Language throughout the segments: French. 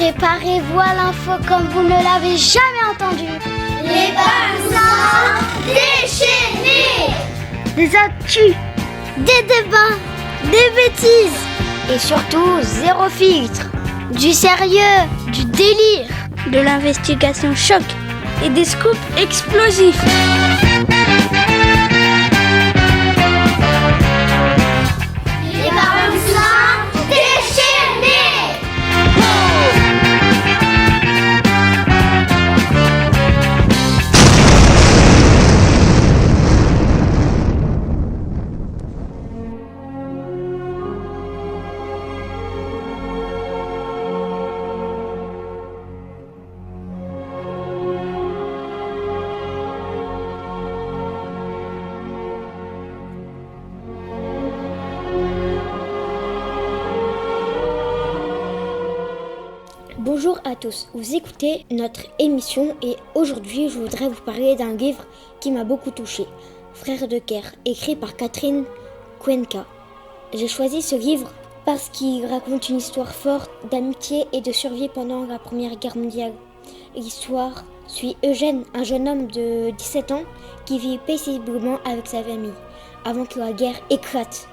Préparez-vous à l'info comme vous ne l'avez jamais entendu. Les partisans déchaînés. Des actus, des débats, des bêtises et surtout zéro filtre. Du sérieux, du délire, de l'investigation choc et des scoops explosifs. Les partisans déchaînés. Bonjour à tous, vous écoutez notre émission et aujourd'hui je voudrais vous parler d'un livre qui m'a beaucoup touché, Frères de guerre, écrit par Catherine Cuenca. J'ai choisi ce livre parce qu'il raconte une histoire forte d'amitié et de survie pendant la Première Guerre mondiale. L'histoire suit Eugène, un jeune homme de 17 ans qui vit paisiblement avec sa famille avant que la guerre éclate.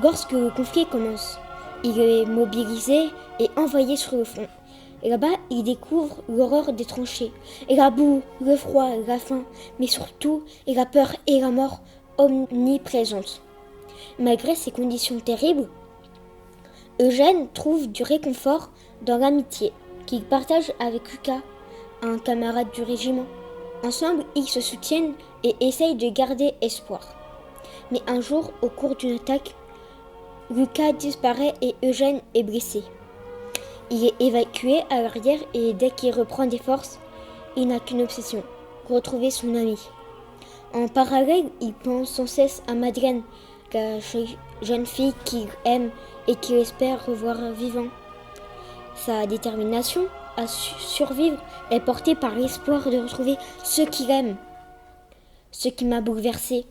Lorsque le conflit commence, il est mobilisé et envoyé sur le front. Et là-bas, il découvre l'horreur des tranchées, et la boue, le froid, la faim, mais surtout et la peur et la mort omniprésentes. Malgré ces conditions terribles, Eugène trouve du réconfort dans l'amitié qu'il partage avec Lucas, un camarade du régiment. Ensemble, ils se soutiennent et essayent de garder espoir. Mais un jour, au cours d'une attaque, Lucas disparaît et Eugène est blessé. Il est évacué à l'arrière et dès qu'il reprend des forces, il n'a qu'une obsession, retrouver son ami. En parallèle, il pense sans cesse à Madeleine, la jeune fille qu'il aime et qu'il espère revoir vivant. Sa détermination à survivre est portée par l'espoir de retrouver ceux qu'il aime. Ce qui m'a bouleversé,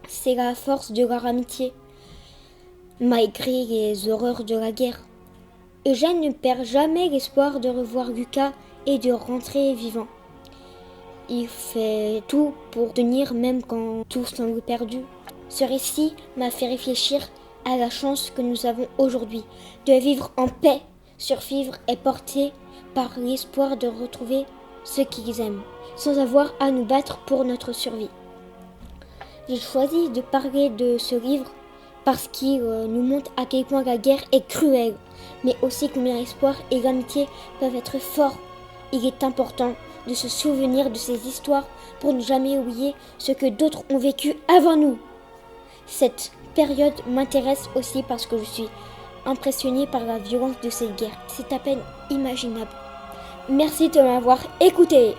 c'est la force de leur amitié, malgré les horreurs de la guerre. Eugène ne perd jamais l'espoir de revoir Lucas et de rentrer vivant. Il fait tout pour tenir même quand tout semble perdu. Ce récit m'a fait réfléchir à la chance que nous avons aujourd'hui de vivre en paix. Survivre est porté par l'espoir de retrouver ceux qu'ils aiment, sans avoir à nous battre pour notre survie. J'ai choisi de parler de ce livre parce qu'il nous montre à quel point la guerre est cruelle, mais aussi combien l'espoir et l'amitié peuvent être forts. Il est important de se souvenir de ces histoires pour ne jamais oublier ce que d'autres ont vécu avant nous. Cette période m'intéresse aussi parce que je suis impressionnée par la violence de cette guerre. C'est à peine imaginable. Merci de m'avoir écouté.